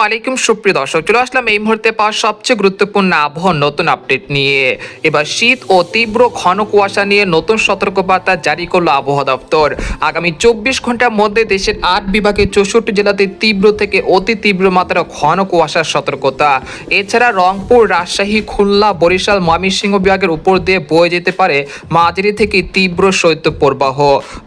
আলাইকুম সুপ্রিয় দর্শক, চলে আসলাম এই মুহূর্তে পাওয়া সবচেয়ে গুরুত্বপূর্ণ আবহাওয়ার নতুন আপডেট নিয়ে। এবার শীত ও তীব্র ঘন কুয়াশা নিয়ে নতুন সতর্কবার্তা জারি করলো আবহাওয়া দপ্তর। আগামী 24 ঘন্টার মধ্যে দেশের 8 বিভাগের 64 জেলাতে তীব্র থেকে অতি তীব্র মাত্রা ঘন কুয়াশার সতর্কতা। এছাড়া রংপুর, রাজশাহী, খুলনা, বরিশাল, ময়মনসিংহ বিভাগের উপর দিয়ে বয়ে যেতে পারে মাঝারি থেকে তীব্র শৈত্যপ্রবাহ।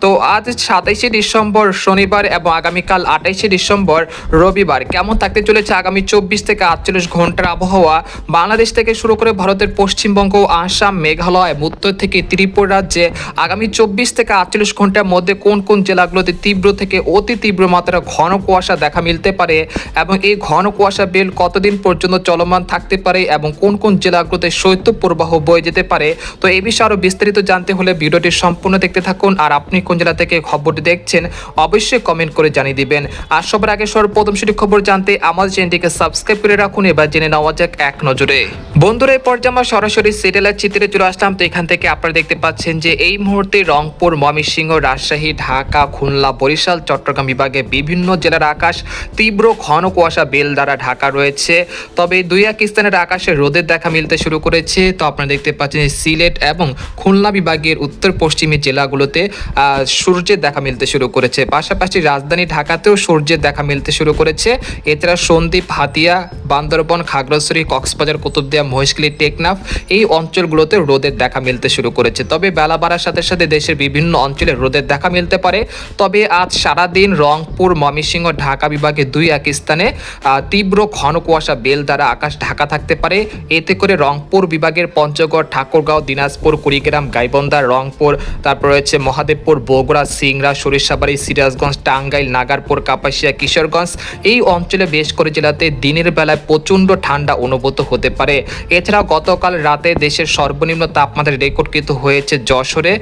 তো আজ 27শে ডিসেম্বর শনিবার এবং আগামীকাল 28শে ডিসেম্বর রবিবার কেমন থাকতে চলেছে আগামী 24 থেকে 48 ঘন্টার আবহাওয়া। বাংলাদেশ থেকে শুরু করে ভারতের পশ্চিমবঙ্গ, আসাম, মেঘালয়, উত্তর থেকে ত্রিপুরা রাজ্যে আগামী 24 থেকে 48 ঘন্টার মধ্যে কোন কোন জেলাগুলোতে তীব্র থেকে অতি তীব্র মাত্রার ঘন কুয়াশা দেখা মিলতে পারে এবং এই ঘন কুয়াশা বেল কতদিন পর্যন্ত চলমান থাকতে পারে এবং কোন কোন জেলাগুলোতে শৈত্যপ্রবাহ বয়ে যেতে পারে। তো এই বিষয়ে আরও বিস্তারিত জানতে হলে ভিডিওটি সম্পূর্ণ দেখতে থাকুন। আর আপনি কোন জেলা থেকে খবরটি দেখছেন অবশ্যই কমেন্ট করে জানিয়ে দিবেন। আর সবার আগে সর্বপ্রথম সেটি খবর জানতে আমাদের চ্যানেলটিকে সাবস্ক্রাইব করে রাখুন। এবার জেনে নেওয়া যাক এক নজরে। বন্ধুরা, এই পর্যায়ে আমরা সরাসরি স্যাটেলাইট চিত্রে চলে আসলাম। তো এখান থেকে আপনারা দেখতে পাচ্ছেন যে এই মুহূর্তে রংপুর, ময়মনসিংহ, রাজশাহী, ঢাকা, খুলনা, বরিশাল, চট্টগ্রাম বিভাগে বিভিন্ন জেলার আকাশ তীব্র ঘন কুয়াশা বেল দ্বারা ঢাকা রয়েছে। তবে দুই এক স্থানের আকাশে রোদের দেখা মিলতে শুরু করেছে। তো আপনারা দেখতে পাচ্ছেন সিলেট এবং খুলনা বিভাগের উত্তর পশ্চিমী জেলাগুলোতে সূর্যের দেখা মিলতে শুরু করেছে। পাশাপাশি রাজধানী ঢাকাতেও সূর্যের দেখা মিলতে শুরু করেছে। এছাড়া সন্দ্বীপ, হাতিয়া, বান্দরবন, খাগড়াছড়ি, কক্সবাজার, কুতুবদিয়া, মহেশখালী, টেকনাফ এই অঞ্চলগুলোতে রোদের দেখা মিলতে শুরু করেছে। তবে বেলা বাড়ার সাথে সাথে দেশের বিভিন্ন অঞ্চলে রোদের দেখা মিলতে পারে। তবে আজ সারাদিন রংপুর, ময়মনসিংহ, ঢাকা বিভাগে দুই এক স্থানে তীব্র ঘন কুয়াশা বেল দ্বারা আকাশ ঢাকা থাকতে পারে। এতে করে রংপুর বিভাগের পঞ্চগড়, ঠাকুরগাঁও, দিনাজপুর, কুড়িগ্রাম, গাইবান্ধা, রংপুর, তারপর রয়েছে মহাদেবপুর, বগুড়া, সিংড়া, সরিষাবাড়ি, সিরাজগঞ্জ, টাঙ্গাইল, নাগারপুর, কাপাসিয়া, কিশোরগঞ্জ এই অঞ্চলে বেশ করে জেলাতে দিনের বেলায় প্রচণ্ড ঠান্ডা অনুভূত হতে পারে। এছাড়া গতকাল রাতে দেশের সর্বনিম্ন তাপমাত্রা রেকর্ডকৃত হয়েছে যশোরে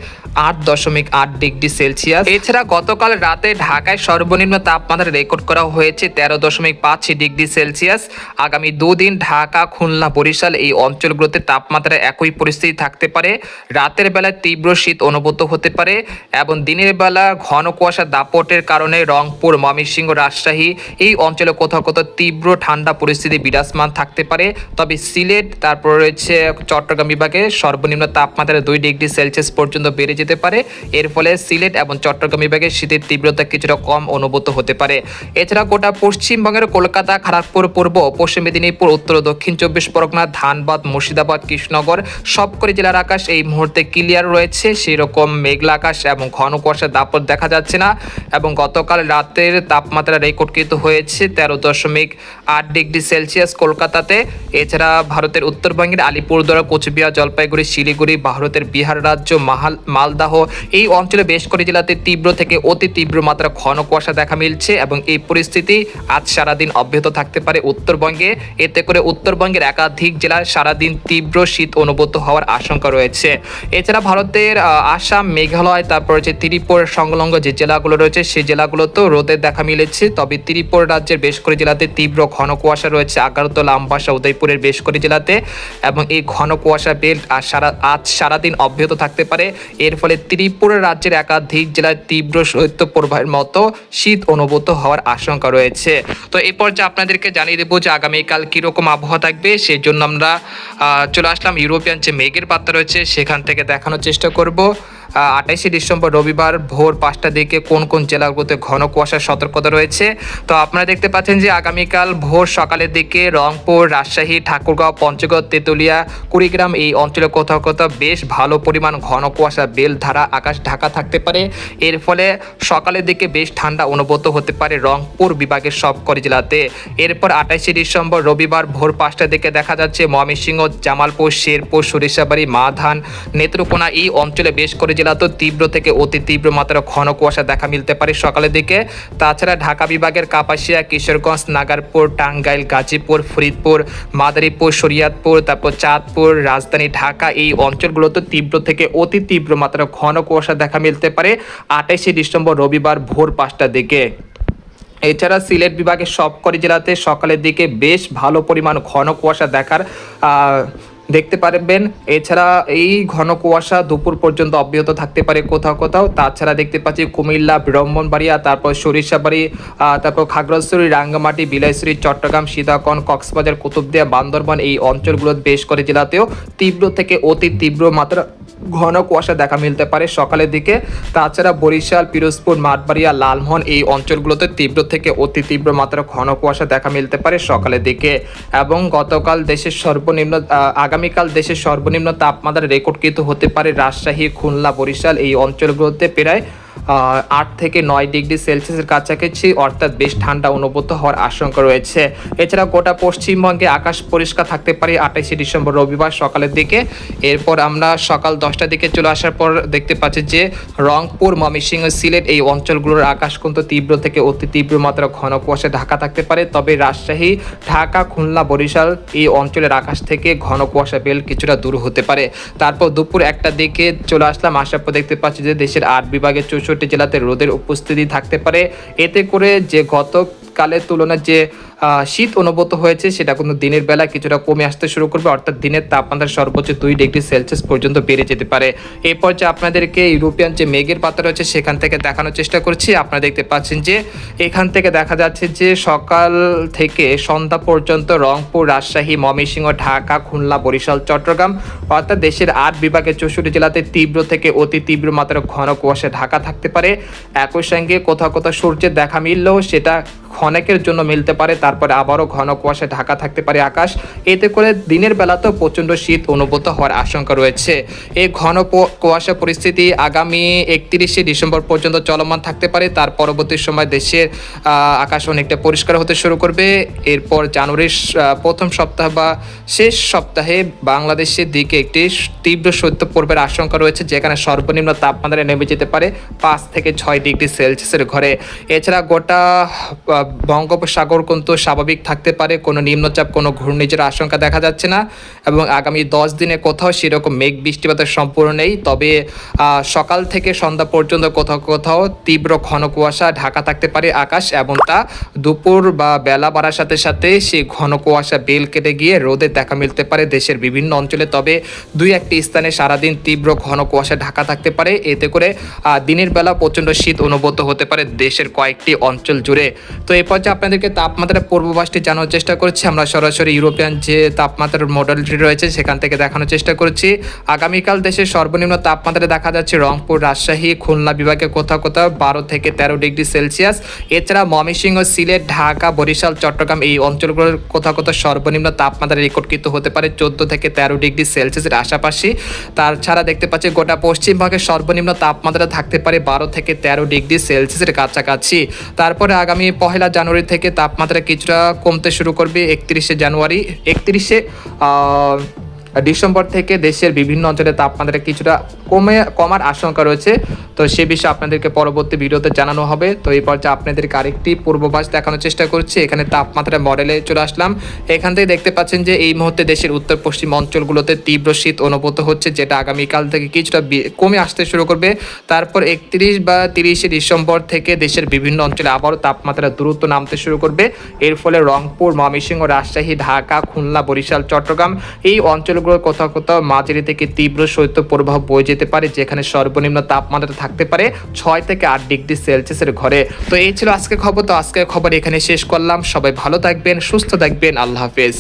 8.8 ডিগ্রি সেলসিয়াস। এছাড়া গতকাল রাতে ঢাকায় সর্বনিম্ন তাপমাত্রা রেকর্ড করা হয়েছে 13.5 ডিগ্রি সেলসিয়াস। আগামী দুদিন ঢাকা, খুলনা, বরিশাল এই অঞ্চলগুলোতে তাপমাত্রা একই পরিস্থিতি থাকতে পারে। রাতের বেলায় তীব্র শীত অনুভূত হতে পারে এবং দিনের বেলা ঘন কুয়াশা দাপটের কারণে রংপুর, ময়মনসিংহ, রাজশাহী এই অঞ্চলে কোথাও কোথাও তীব্র ঠান্ডা পরিস্থিতি বিরাজমান থাকতে পারে। তবে সিলেট, তারপর রয়েছে চট্টগ্রাম বিভাগে সর্বনিম্ন তাপমাত্রা 2 ডিগ্রি সেলসিয়াস পর্যন্ত বেড়ে যেতে পারে। এর ফলে সিলেট এবং চট্টগ্রাম বিভাগে শীতের তীব্রতা কিছুটা কম অনুভূত হতে পারে। এছাড়া গোটা পশ্চিমবঙ্গের কলকাতা, খড়গপুর, পূর্ব পশ্চিম মেদিনীপুর, উত্তর ও দক্ষিণ 24 পরগনা, ধানবাদ, মুর্শিদাবাদ, কৃষ্ণনগর সবকটি জেলার আকাশ এই মুহূর্তে ক্লিয়ার রয়েছে। সেই রকম মেঘলা আকাশ এবং ঘন কুয়াশার দাপট দেখা যাচ্ছে না। এবং গতকাল রাতের তাপমাত্রা রেকর্ডকৃত হয়েছে 13.8 ডিগ্রি সেলসিয়াস কলকাতাতে। এছাড়া ভারতের উত্তরবঙ্গের আলিপুরদুয়ার, কোচবিহার, জলপাইগুড়ি, শিলিগুড়ি, ভারতের বিহার রাজ্য, মালদাহ এই অঞ্চলে বেশ করে জেলাতে তীব্র থেকে অতি তীব্র মাত্রা ঘন কুয়াশা দেখা মিলছে এবং এই পরিস্থিতি আজ সারাদিন অব্যাহত থাকতে পারে উত্তরবঙ্গে। এতে করে উত্তরবঙ্গের একাধিক জেলায় সারাদিন তীব্র শীত অনুভূত হওয়ার আশঙ্কা রয়েছে। এছাড়া ভারতের আসাম, মেঘালয়, তারপর হচ্ছে ত্রিপুরা সংলগ্ন যে জেলাগুলো রয়েছে সেই জেলাগুলোতেও রোদের দেখা মিলেছে। তবে ত্রিপুরা রাজ্যের বেশ করে জেলাতে তীব্র ঘন কুয়াশা রয়েছে, আগারতলা, আমবাসা, উদয়পুরের বেশ করে জেলাতে। এবং এই ঘন কুয়াশা বেল্ট আজ সারাদিন অব্যাহত থাকতে পারে। এর ফলে ত্রিপুরা রাজ্যের একাধিক জেলায় তীব্র শৈত্যপ্রবাহের মতো শীত অনুভূত হওয়ার আশঙ্কা রয়েছে। তো এই পর্যায়ে আপনাদেরকে জানিয়ে দেবো যে আগামীকাল কীরকম আবহাওয়া থাকবে। সেই জন্য আমরা চলে আসলাম ইউরোপিয়ান যে মেঘের বার্তা রয়েছে সেখান থেকে দেখানোর চেষ্টা করব। 28শে ডিসেম্বর রবিবার ভোর 5টার দিকে কোন কোন জেলাগুলোতে ঘন কুয়াশার সতর্কতা রয়েছে। তো আপনারা দেখতে পাচ্ছেন যে আগামীকাল ভোর সকালের দিকে রংপুর, রাজশাহী, ঠাকুরগাঁও, পঞ্চগড়, তেঁতুলিয়া, কুড়িগ্রাম এই অঞ্চলে কোথাও কোথাও বেশ ভালো পরিমাণ ঘন কুয়াশা বেল ধারা আকাশ ঢাকা থাকতে পারে। এর ফলে সকালের দিকে বেশ ঠান্ডা অনুভূত হতে পারে রংপুর বিভাগের সবকটি জেলাতে। এরপর 28শে ডিসেম্বর রবিবার ভোর 5টার দিকে দেখা যাচ্ছে ময়মনসিংহ, জামালপুর, শেরপুর, সরিষাবাড়ি, মাধান, নেত্রকোনা এই অঞ্চলে বেশ করে জেলাতেও তীব্র থেকে অতি তীব্র মাত্রা ঘন কুয়াশা দেখা মিলতে পারে সকালের দিকে। তাছাড়া ঢাকা বিভাগের কাপাসিয়া, কিশোরগঞ্জ, নাগারপুর, টাঙ্গাইল, গাজীপুর, ফরিদপুর, মাদারীপুর, শরীয়তপুর, তারপর চাঁদপুর, রাজধানী ঢাকা এই অঞ্চলগুলোতে তীব্র থেকে অতি তীব্র মাত্রা ঘন কুয়াশা দেখা মিলতে পারে 28শে ডিসেম্বর রবিবার ভোর 5টার দিকে। এছাড়া সিলেট বিভাগের সবকটি জেলাতে সকালের দিকে বেশ ভালো পরিমাণ ঘন কুয়াশা দেখার দেখতে পারবেন। এছাড়া এই ঘন কুয়াশা দুপুর পর্যন্ত অব্যাহত থাকতে পারে কোথাও কোথাও। তাছাড়া দেখতে পাচ্ছি কুমিল্লা, ব্রাহ্মণবাড়িয়া, তারপর সরিষাবাড়ি, তারপর খাগড়াছড়ি, রাঙ্গামাটি, বিলাইছড়ি, চট্টগ্রাম, সীতাকুণ্ড, কক্সবাজার, কুতুবদিয়া, বান্দরবান এই অঞ্চলগুলোর বেশ করে জেলাতেও তীব্র থেকে অতি তীব্র মাত্রা ঘন কুয়াশা দেখা মিলতে পারে সকালের দিকে। তাছাড়া বরিশাল, পিরোজপুর, মাঠবাড়িয়া, লালমোহন এই অঞ্চলগুলোতে তীব্র থেকে অতি তীব্র মাত্রা ঘন কুয়াশা দেখা মিলতে পারে সকালের দিকে। এবং গতকাল দেশের সর্বনিম্ন আগামীকাল দেশের সর্বনিম্ন তাপমাত্রা রেকর্ডকৃত হতে পারে রাজশাহী, খুলনা, বরিশাল এই অঞ্চলগুলোতে প্রায় 8 থেকে 9 ডিগ্রি সেলসিয়াসের কাছাকাছি, অর্থাৎ বেশ ঠান্ডা অনুভূত হওয়ার আশঙ্কা রয়েছে। এছাড়া গোটা পশ্চিমবঙ্গে আকাশ পরিষ্কার থাকতে পারে 28শে ডিসেম্বর রবিবার সকালের দিকে। এরপর আমরা সকাল 10টার দিকে চলে আসার পর দেখতে পাচ্ছি যে রংপুর, ময়মনসিংহ, সিলেট এই অঞ্চলগুলোর আকাশ কিন্তু তীব্র থেকে অতি তীব্র মাত্রা ঘন কুয়াশা ঢাকা থাকতে পারে। তবে রাজশাহী, ঢাকা, খুলনা, বরিশাল এই অঞ্চলের আকাশ থেকে ঘন কুয়াশা বেল কিছুটা দূর হতে পারে। তারপর দুপুর 1টার দিকে চলে আসলাম, আসার পর দেখতে পাচ্ছি যে দেশের 8 বিভাগের 64 জেলাতে রোদের উপস্থিতি থাকতে পারে। এতে করে যে গতকালের তুলনায় যে শীত অনুভূত হয়েছে সেটা কিন্তু দিনের বেলা কিছুটা কমে আসতে শুরু করবে, অর্থাৎ দিনের তাপমাত্রা সর্বোচ্চ 2 ডিগ্রি সেলসিয়াস পর্যন্ত বেড়ে যেতে পারে। এরপর যে আপনাদেরকে ইউরোপিয়ান যে মেঘের পাতা রয়েছে সেখান থেকে দেখানোর চেষ্টা করছি। আপনারা দেখতে পাচ্ছেন যে এখান থেকে দেখা যাচ্ছে যে সকাল থেকে সন্ধ্যা পর্যন্ত রংপুর, রাজশাহী, ময়মনসিংহ, ঢাকা, খুলনা, বরিশাল, চট্টগ্রাম অর্থাৎ দেশের 8 বিভাগের 64 জেলাতে তীব্র থেকে অতি তীব্র মাত্রার ঘন কুয়াশা ঢাকা থাকতে পারে। একই সঙ্গে কোথাও কোথাও সূর্যের দেখা মিললেও সেটা ক্ষণেকের জন্য মিলতে পারে, তারপরে আবারও ঘন কুয়াশা ঢাকা থাকতে পারে আকাশ। এতে করে দিনের বেলাতেও প্রচণ্ড শীত অনুভূত হওয়ার আশঙ্কা রয়েছে। এই ঘন কুয়াশা পরিস্থিতি আগামী 31শে ডিসেম্বর পর্যন্ত চলমান থাকতে পারে। তার পরবর্তী সময় দেশের আকাশ অনেকটা পরিষ্কার হতে শুরু করবে। এরপর জানুয়ারির প্রথম সপ্তাহ বা শেষ সপ্তাহে বাংলাদেশের দিকে একটি তীব্র শৈত্য পড়বার আশঙ্কা রয়েছে, যেখানে সর্বনিম্ন তাপমাত্রা নেমে যেতে পারে 5 থেকে 6 ডিগ্রি সেলসিয়াসের ঘরে। এছাড়া গোটা বঙ্গোপসাগর কিন্তু স্বাভাবিক থাকতে পারে, কোনো নিম্নচাপ, কোনো ঘূর্ণিঝড়ের আশঙ্কা দেখা যাচ্ছে না। এবং আগামী 10 দিনে কোথাও সেরকম মেঘ বৃষ্টিপাতের সম্পূর্ণ নেই। তবে সকাল থেকে সন্ধ্যা পর্যন্ত কোথাও কোথাও তীব্র ঘন কুয়াশা ঢাকা থাকতে পারে আকাশ, এবং তা দুপুর বা বেলা বাড়ার সাথে সাথে সেই ঘন কুয়াশা বেল কেটে গিয়ে রোদের দেখা মিলতে পারে দেশের বিভিন্ন অঞ্চলে। তবে 2-1টি স্থানে সারাদিন তীব্র ঘন কুয়াশা ঢাকা থাকতে পারে। এতে করে দিনের বেলা প্রচণ্ড শীত অনুভূত হতে পারে দেশের কয়েকটি অঞ্চল জুড়ে। তো এই পর্যায়ে আপনাদেরকে তাপমাত্রার পূর্বাভাসটি জানানোর চেষ্টা করছি। আমরা সরাসরি ইউরোপিয়ান যে তাপমাত্রার মডেলটি রয়েছে সেখান থেকে দেখানোর চেষ্টা করছি। আগামীকাল দেশের সর্বনিম্ন তাপমাত্রা দেখা যাচ্ছে রংপুর, রাজশাহী, খুলনা বিভাগে কোথাও কোথাও 12 থেকে 13 ডিগ্রি সেলসিয়াস। এছাড়া ময়মনসিংহ, সিলেট, ঢাকা, বরিশাল, চট্টগ্রাম এই অঞ্চলগুলোর কোথাও কোথাও সর্বনিম্ন তাপমাত্রা রেকর্ডকৃত হতে পারে 14 থেকে 13 ডিগ্রি সেলসিয়াসের আশাপাশি। তাছাড়া দেখতে পাচ্ছি গোটা পশ্চিমবঙ্গের সর্বনিম্ন তাপমাত্রা থাকতে পারে 12 থেকে 13 ডিগ্রি সেলসিয়াসের কাছাকাছি। তারপরে আগামী 1 জানুয়ারি থেকে তাপমাত্রা কিছুটা কমতে শুরু করবে। 31শে ডিসেম্বর থেকে দেশের বিভিন্ন অঞ্চলে তাপমাত্রা কিছুটা কমার আশঙ্কা রয়েছে। তো সে বিষয়ে আপনাদেরকে পরবর্তী ভিডিওতে জানানো হবে। তো এই পর্যায়ে আপনাদেরকে আরেকটি পূর্বাভাস দেখানোর চেষ্টা করছি। এখানে তাপমাত্রা মডেলে চলে আসলাম। এখান থেকে দেখতে পাচ্ছেন যে এই মুহূর্তে দেশের উত্তর পশ্চিম অঞ্চলগুলোতে তীব্র শীত অনুভূত হচ্ছে, যেটা আগামীকাল থেকে কিছুটা কমে আসতে শুরু করবে। তারপর 31 বা 30শে ডিসেম্বর থেকে দেশের বিভিন্ন অঞ্চলে আবারও তাপমাত্রা দ্রুত নামতে শুরু করবে। এর ফলে রংপুর, ময়মনসিংহ, রাজশাহী, ঢাকা, খুলনা, বরিশাল, চট্টগ্রাম এই অঞ্চলগুলো কোথাও কোথাও মাঝারি থেকে তীব্র শৈত্য প্রবাহ বয়ে যেতে পারে, যেখানে সর্বনিম্ন তাপমাত্রা থাকতে পারে 6 থেকে 8 ডিগ্রি সেলসিয়াসের ঘরে। তো এই ছিল আজকের খবর। তো আজকের খবর এখানে শেষ করলাম। সবাই ভালো থাকবেন, সুস্থ থাকবেন। আল্লাহ হাফেজ।